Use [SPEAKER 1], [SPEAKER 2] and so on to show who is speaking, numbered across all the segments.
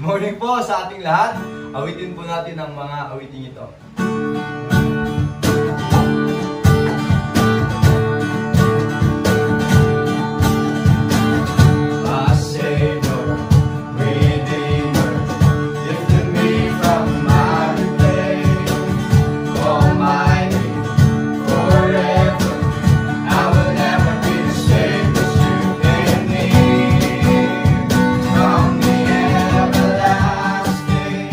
[SPEAKER 1] morning po sa ating lahat. Awitin po natin ang mga awiting ito.
[SPEAKER 2] From the everlasting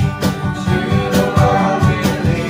[SPEAKER 2] to the world we live.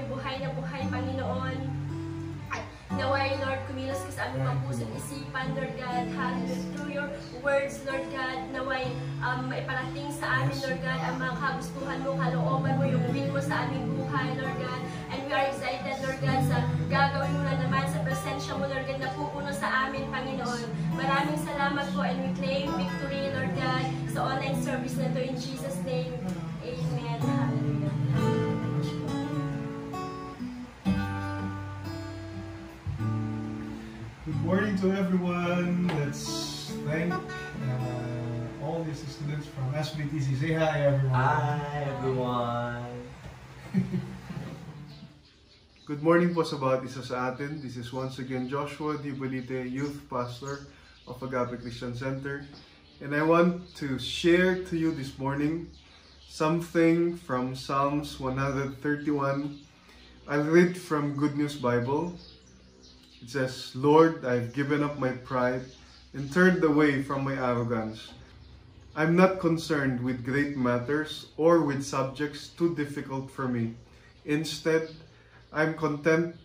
[SPEAKER 2] aming buhay na buhay, Panginoon. At naway, Lord, kumilos ka sa aming mga puso at isipan, Lord God, hallelujah, through your words, Lord God, naway, maiparating sa amin, Lord God, ang mga kagustuhan mo, kalooban mo, yung will mo sa aming buhay, Lord God. And we are excited, Lord God, sa gagawin mo na naman, sa presensya mo, Lord God, na pupuno sa amin, Panginoon. Maraming salamat po, and we claim victory, Lord God, sa online service na to, in Jesus' name. Amen. Hallelujah.
[SPEAKER 3] Good morning to everyone. Let's thank all the students from SBTC. Say hi, everyone.
[SPEAKER 1] Hi, everyone.
[SPEAKER 3] Good morning po sa bawat isa sa atin. This is once again Joshua Dibalite, Youth Pastor of Agape Christian Center. And I want to share to you this morning something from Psalms 131. I'll read from Good News Bible. It says, Lord, I've given up my pride and turned away from my arrogance. I'm not concerned with great matters or with subjects too difficult for me. Instead, I'm content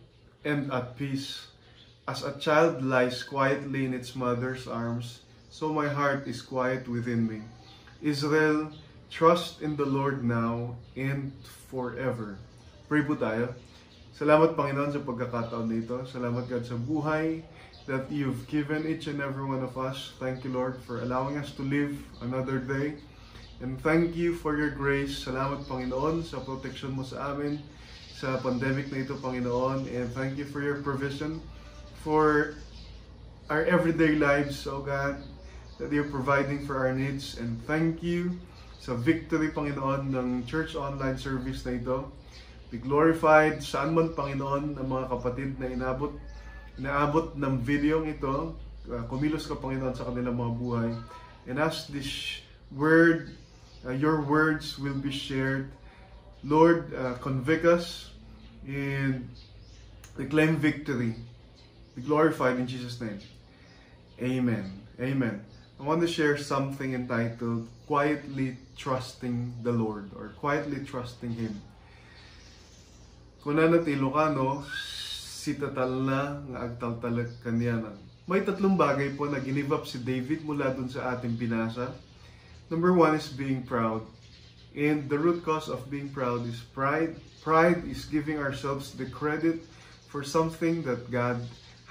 [SPEAKER 3] and at peace. As a child lies quietly in its mother's arms, so my heart is quiet within me. Israel, trust in the Lord now and forever. Pray po tayo. Salamat, Panginoon, sa pagkakataon nito. Salamat, God, sa buhay that you've given each and every one of us. Thank you, Lord, for allowing us to live another day. And thank you for your grace. Salamat, Panginoon, sa protection mo sa amin sa pandemic na ito, Panginoon. And thank you for your provision for our everyday lives, oh God, that you're providing for our needs. And thank you sa victory, Panginoon, ng Church Online service na ito. Be glorified saan man, Panginoon, ng mga kapatid na inaabot ng video ito. Kumilos ka, Panginoon, sa kanilang mga buhay. And as this word, your words will be shared, Lord, convict us and reclaim victory. Be glorified in Jesus' name. Amen. Amen. I want to share something entitled Quietly Trusting the Lord, or Quietly Trusting Him. Kuna na ti Ilocano, si tatal na nga agtaltalag kanyanan. May tatlong bagay po na give up si David mula dun sa ating binasa. Number one is being proud. And the root cause of being proud is pride. Pride is giving ourselves the credit for something that God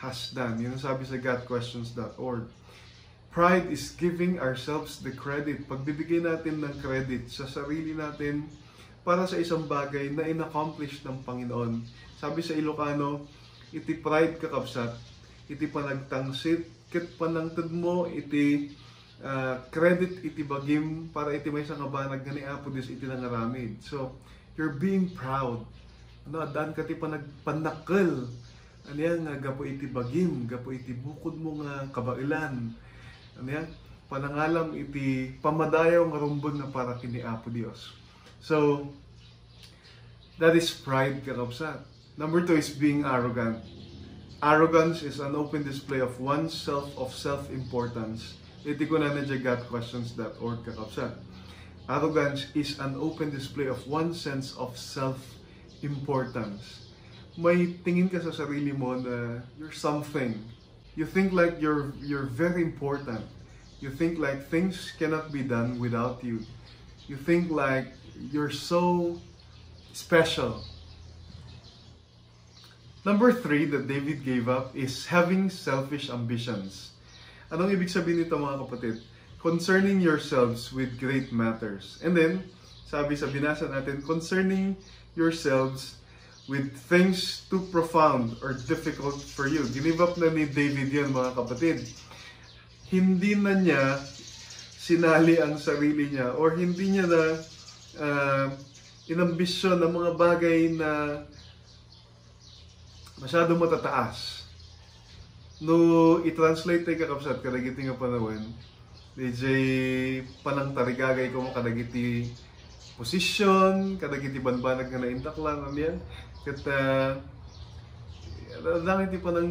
[SPEAKER 3] has done. Yun ang sabi sa GodQuestions.org. Pride is giving ourselves the credit. Pagbibigay natin ng credit sa sarili natin para sa isang bagay na in-accomplish ng Panginoon. Sabi sa Ilocano, iti pride kakabsat, iti panagtangsit, ket panangtad mo, iti credit iti bagim, para iti may sangabanag nga ni Apo Diyos iti nangaramid. So, you're being proud. Ano, daan ka ti panagpanakal. Ano yan, gapo iti bagim, gapo iti bukod mo nga kabailan. Ano yan, panangalam iti pamadayaw nga rumbon na para kini Apo Diyos. So, that is pride, kakabsat. Number two is being arrogant. Arrogance is an open display of oneself, of self-importance. Iti ko na dyan GodQuestions.org, kakabsat. Arrogance is an open display of one's sense of self-importance. May tingin ka sa sarili mo na you're something. You think like you're very important. You think like things cannot be done without you. You think like you're so special. Number three that David gave up is having selfish ambitions. Anong ibig sabihin nito, mga kapatid? Concerning yourselves with great matters. And then, sabi sa binasa natin, concerning yourselves with things too profound or difficult for you. Give up na ni David yan, mga kapatid. Hindi na niya sinali ang sarili niya, or hindi niya na inambisyon ng mga bagay na masyado matataas. No, i-translate tayo kakabsat, kadagiti nga panawin, DJ panang tarigagay ko mo kadagiti position, kadagiti banbanag nga naintaklan, ano yan? Kata, lang iti panang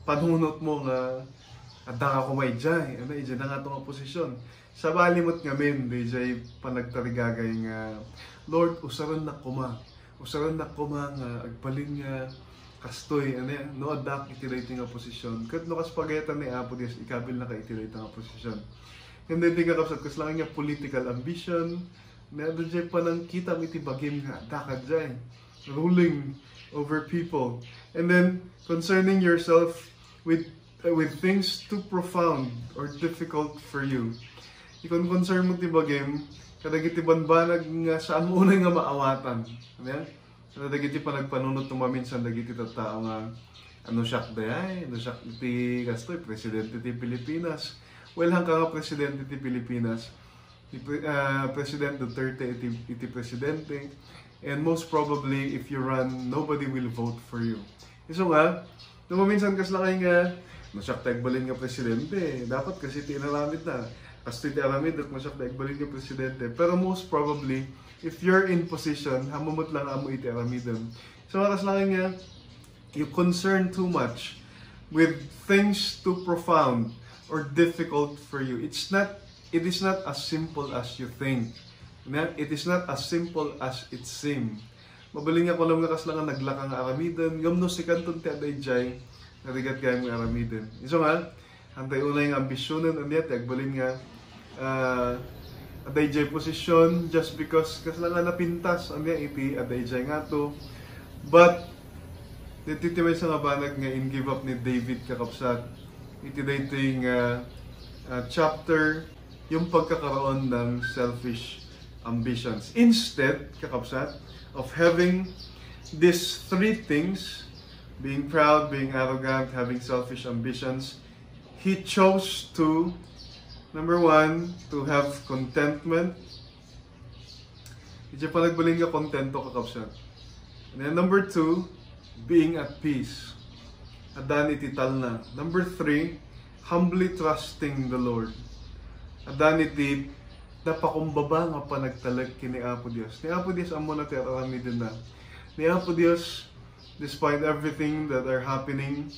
[SPEAKER 3] panunot mo nga, adang ako may jay, ano, ija na nga itong posisyon. Sa balimot ngamin, DJ panagtarigagay nga, Lord, usaron na kuma nga, agbalin nga, kastoy, no adak itirate nga posisyon. Kat no kaspagetan ni Apo Dios, ikabil na ka itirate nga posisyon. Hindi di ka kapsat, kas lang nga political ambition, na DJ panang kita iti bagim nga, dakad jay, ruling over people. And then, concerning yourself with things too profound or difficult for you. Ikon concern mo ti bagim, kadagiti banbanag nga saan mo unay nga maawatan. Kadagiti pa nagpanunot tumaminsan dagiti tattao nga ano siyak dayay, ano siyak iti kastoy, presidente ti Pilipinas. Well, hanggang nga presidente ti Pilipinas, President Duterte iti presidente, and most probably if you run, nobody will vote for you. So nga, tumaminsan kas lang nga, masyak taigbalin nga presidente, dapat kasi ti inaramid na. Kasi ti aramid at masyak taigbalin nga presidente. Pero most probably, if you're in position, hamamot lang amo iti aramidem. So kas lang nga, you concern too much with things too profound or difficult for you. It is not as simple as you think. It is not as simple as it seems. Mabaling nga lang nga kas lang nga naglakang aramidem, yom no si kanton ti adayjay, narigat kaya mga aramidem. So nga, antay unay nga ambisyonan, andiyat, agbalin nga, adayjay posisyon, just because, kas lang nga napintas, andiyat, iti adayjay nga to. But, nititimay sa nga banag nga in give up ni David kakapsat, iti dating chapter, yung pagkakaroon ng selfish ambitions. Instead, kakapsat, of having these three things, being proud, being arrogant, having selfish ambitions, he chose to, number one, to have contentment. Hindi pa nagbalin ka kontento kakapsat. And then number two, being at peace. Adan itital na. Number three, humbly trusting the Lord. Adan iti napakumbaba nga panagtalag kini Apo Dios. Ni Apo Dios amo na terarami din na. Ni Apo Dios, despite everything that are happening,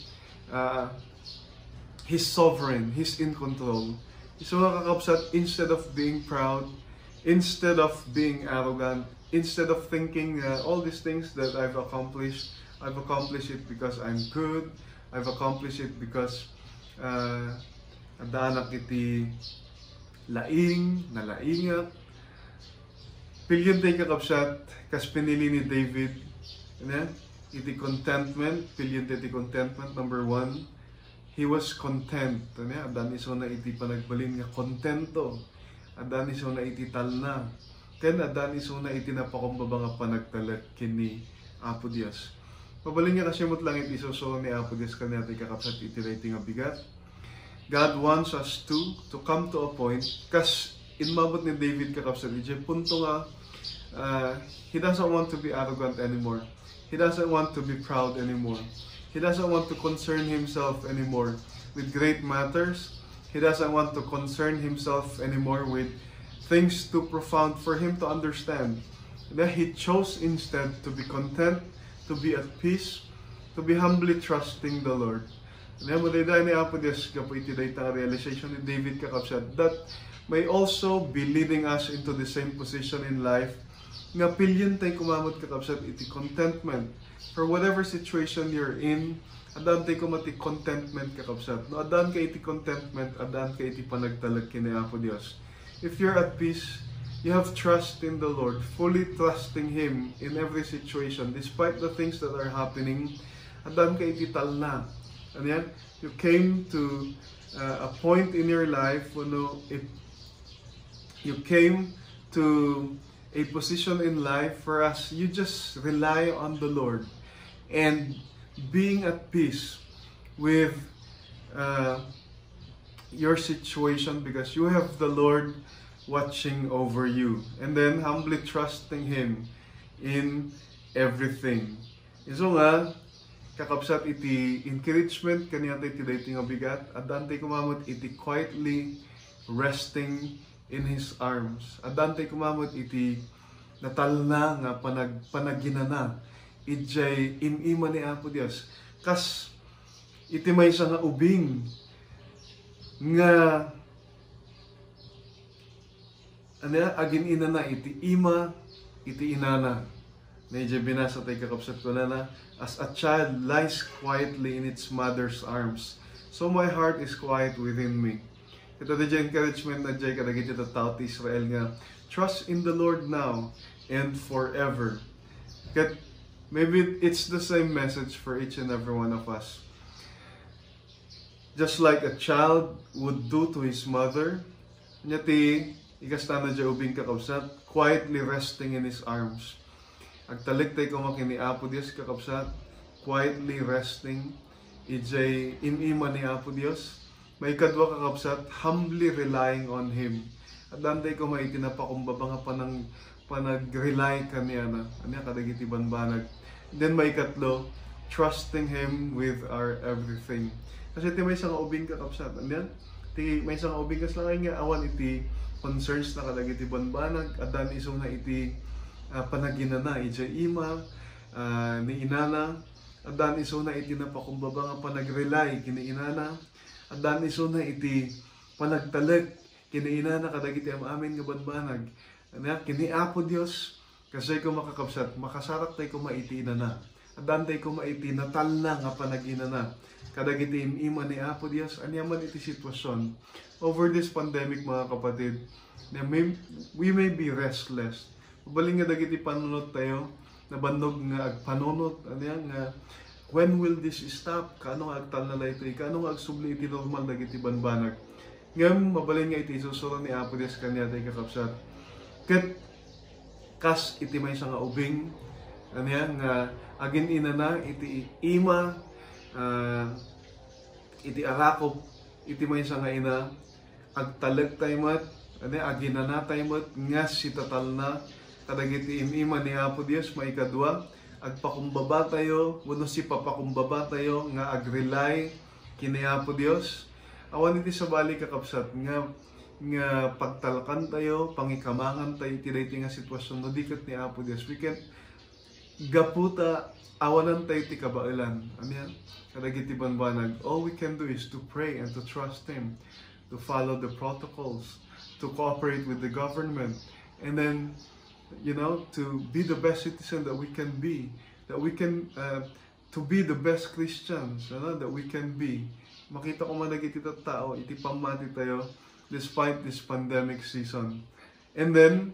[SPEAKER 3] He's sovereign, He's in control. So kakapsat, instead of being proud, instead of being arrogant, instead of thinking all these things that I've accomplished it because I'm good, I've accomplished it because adanak iti laing, nalaingat. Pilyon tayo kakapsat, kas pinili ni David, iti contentment, pilyon tayo iti contentment, number one, he was content. Adan iso na iti panagbalin nga kontento. Adan iso na iti talna. Ken adan iso na iti napakumbaba nga panagtalag kini Apo Dios. Pabalin nga kasi mo't lang iti iso ni Apo Dios kanya iti kakapsat iti rating nga bigat. God wants us to come to a point, kas inmabot ni David kakapsat, iti punto nga, he doesn't want to be arrogant anymore. He doesn't want to be proud anymore. He doesn't want to concern himself anymore with great matters. He doesn't want to concern himself anymore with things too profound for him to understand. That he chose instead to be content, to be at peace, to be humbly trusting the Lord. And then, ni Apo Dios, kapo iti dayta realization ni David kakapsat, that may also be leading us into the same position in life, nga pilyon tayo kumamot kakapsat iti contentment. For whatever situation you're in, adan tayo kumati contentment kakapsat. No, adan ka iti contentment, adan ka iti panagtalag kini Apo Dios. If you're at peace, you have trust in the Lord, fully trusting Him in every situation, despite the things that are happening, adan ka iti talna. And yan, you came to a point in your life, you came to a position in life for us, you just rely on the Lord and being at peace with your situation because you have the Lord watching over you, and then humbly trusting Him in everything. So nga, kakapsat iti encouragement kaniya tayo iti nga bigat, adan tayo kumamot iti quietly resting in His arms. Adan tayo kumamot iti natalna nga panaginana ijay imima ni Apo Dios. Kas iti may nga ubing nga agin ina na iti ima, iti inana. Medyo binasa tayo kakapsat ko na as a child lies quietly in its mother's arms, so my heart is quiet within me. Ito na encouragement na dyan kadagit ito tao ti Israel nga, trust in the Lord now and forever. Kat maybe it's the same message for each and every one of us. Just like a child would do to his mother, nyati ikasta na dyan ubing kakapsat, quietly resting in his arms. Agtaliktay ko makini Apo Dios kakapsat, quietly resting, ijay inima ni Apo Dios, may kadwa kakapsat, humbly relying on Him. At danday ko may itinapakumbaba nga panag-rely kaniya na, anya kadagiti banbanag. Then may katlo, trusting Him with our everything. Kasi iti may isang ubing kakapsat, anya? May isang ubing kas lang nga, awan iti concerns na kadagiti banbanag, at dan iso na iti panaginana, iti ima, ni inana, at dan iso na iti napakumbaba nga panag-rely kini inana, at dan iso na iti panagtalag kini inana kadagiti amin nga banbanag. Kini Apo Dios, kasi ko makakapsat, makasarak tayo ko maiti inana, at dan tayo ko maiti natal na nga panaginana. Kadagiti ima ni Apo Dios, anyaman iti sitwasyon. Over this pandemic mga kapatid, we may be restless. Mabaling nga dagiti panunot tayo, nabandog nga agpanunot, nga when will this stop? Kano nga agtal na ito? Kano nga agsubli iti normal dagiti banbanag? Ngayon, mabaling nga iti susuro ni Apo Dios kanya tayo kakapsat. Kat kas iti may nga ubing, nga agin ina na iti ima, iti arakop, iti may nga ina, agtalag tayo mat, aginana tayo mat, nga si tatal na, kadagiti ima ni Apo Dios, may kadwa, agpakumbaba tayo, wano si papakumbaba tayo, nga agrely kini Apo Dios. Awan iti sa bali kakapsat, nga pagtalakan tayo, pangikamangan tayo, iti nga sitwasyon, no dikat ni Apo Dios. We can gaputa, awanan tayo ti kabailan. Kadagiti banbanag, all we can do is to pray and to trust Him, to follow the protocols, to cooperate with the government, and then, to be the best citizen that we can be, that we can, to be the best Christians, that we can be. Makita ko managiti tao, iti pamati tayo, despite this pandemic season. And then,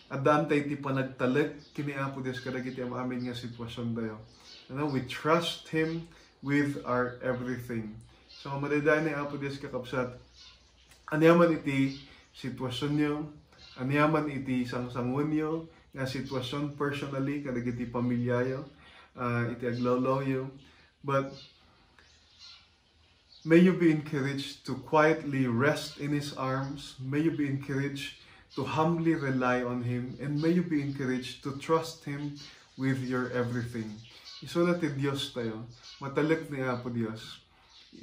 [SPEAKER 3] adaan tayo iti panagtalag, kini Apo Dios kadagiti amin nga sitwasyon tayo. We trust Him with our everything. So, madaday ni Apo Dios kakapsat, anyaman iti sitwasyon nyo, anyaman iti sangsangon nyo, nga sitwasyon personally, kadagiti pamilyayo, iti aglawlaw but may you be encouraged to quietly rest in His arms, may you be encouraged to humbly rely on Him, and may you be encouraged to trust Him with your everything. Iso na ti Diyos tayo, matalik ni Apo Dios.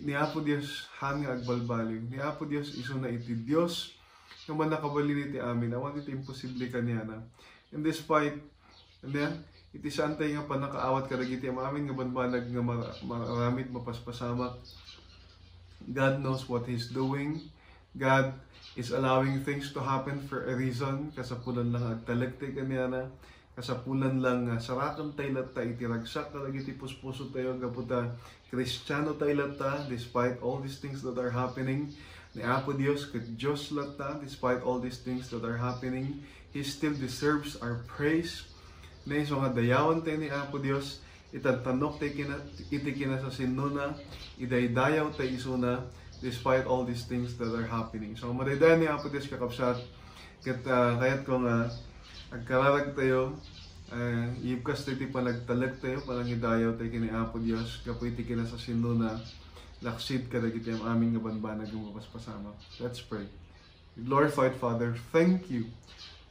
[SPEAKER 3] Ni Apo Dios hanga agbalbaliw. Ni Apo Dios iso na iti Dios, naman nakabalin iti amin, awan iti imposible kanya na. And despite, iti saan tayo nga panakaawat kadagiti amin nga banbanag nga maramit mapaspasamak. God knows what He's doing. God is allowing things to happen for a reason. Kasapulan lang agtalagti kanya na. Kasapulan lang sarakan tayo lata, itiragsak kalagiti puspuso tayo, kaputa Kristiyano tayo lata, despite all these things that are happening. Ni Apo Dios, kat Diyos lata, despite all these things that are happening, He still deserves our praise. Na iso nga dayawan tayo ni Apo Dios, itantanok tayo iti kinasa sinuna, idaydayaw tayo iso na, despite all these things that are happening. So, madaydayan ni Apo Dios kakapsat, kaya't kung agkararag tayo, ibkas tayo iti panagtalag tayo, palangidayaw tayo kini Apo Dios, kapo iti kinasa sinuna, laksid kadagiti ang aming nga banbanag ng mapaspasama. Let's pray. Glorified Father, thank you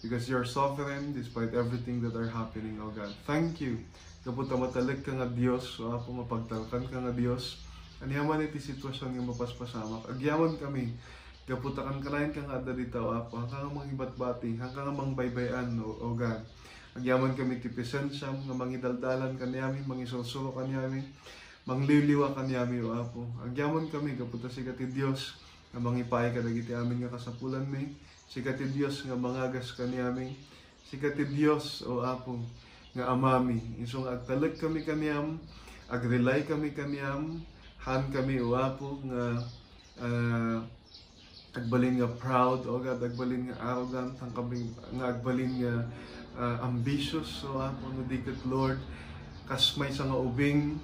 [SPEAKER 3] because you're sovereign despite everything that are happening, O God. Thank you. Kaputa matalag ka nga Diyos, o Apo mapagtalkan ka nga Diyos. Anyaman iti sitwasyon nga mapaspasamak. Agyaman kami, kaputakan kanayan ka nga dito, O Apo, hanggang mga ibatbati, hanggang mga baybayan, O God. Agyaman kami ti presensya, nga mangidaldalan kanyami, mangisulsulo kanyami, mangliliwa kanyami, O Apo. Agyaman kami, kaputa siya ti Diyos, nga mangipay ka dagiti amin nga kasapulan mi, Sikati Dios nga mangagas kaniyami. Sikati Dios o Apo nga amami. Isong agtalag kami kaniyam, agrelay kami kaniyam, han kami o Apo nga agbalin nga proud o God, agbalin nga arrogant, ang kami nga agbalin nga ambitious o Apo no dikit Lord, kasmay sa nga ubing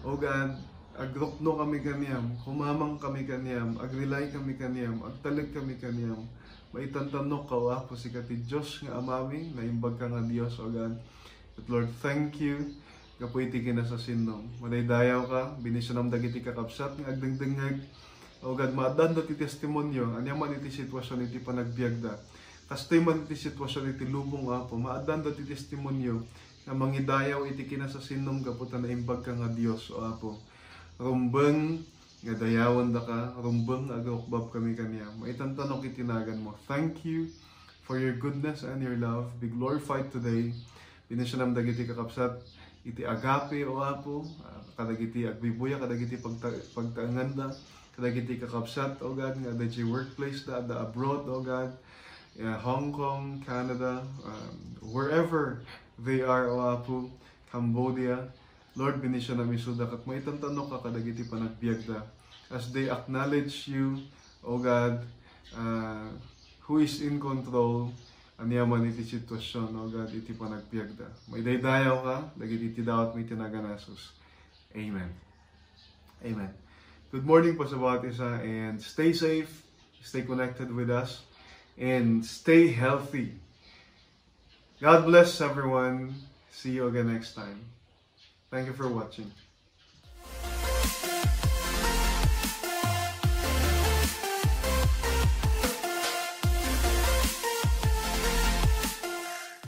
[SPEAKER 3] o God, agrupno kami kaniyam, kumamang kami kaniyam, agrelay kami kaniyam, agtalag kami kaniyam. Maitantanok ka o Apo sikati Diyos nga amami, naimbag ka nga Diyos o God. But Lord, thank you kapo iti kinasasinong. Manaydayaw ka, binisunam dagiti kakapsat nga agdengdengag. O God, maadan iti testimonyo, anya man iti sitwasyon iti panagbiagda. Kastoy man iti sitwasyon iti lubong Apo, maadan iti testimonyo nga mangidayaw iti kinasasinong kaputan naimbag ka nga Diyos o Apo. Rumbeng nga dayawan da ka, rumbeng agukbab kami kaniya. Maitantanok itinagan mo. Thank you for your goodness and your love. Be glorified today. Binisunam dagiti kakapsat, iti agape o Apo, kadagiti agbibuya, kadagiti pagtaanganda, kadagiti kakapsat o God, nga dagiti workplace da abroad o God, Hong Kong, Canada, wherever they are o Apo, Cambodia. Lord, binisunam isuda kat maitantanok ka kadagiti panagbiagda as they acknowledge you, O God, who is in control, aniyaman iti sitwasyon, O God, iti panagbiagda. Maidaydayaw ka, dagiti iti dawat may tinaganasos. Amen. Amen. Good morning po sa bawat isa, and stay safe, stay connected with us, and stay healthy. God bless everyone. See you again next time. Thank you for watching.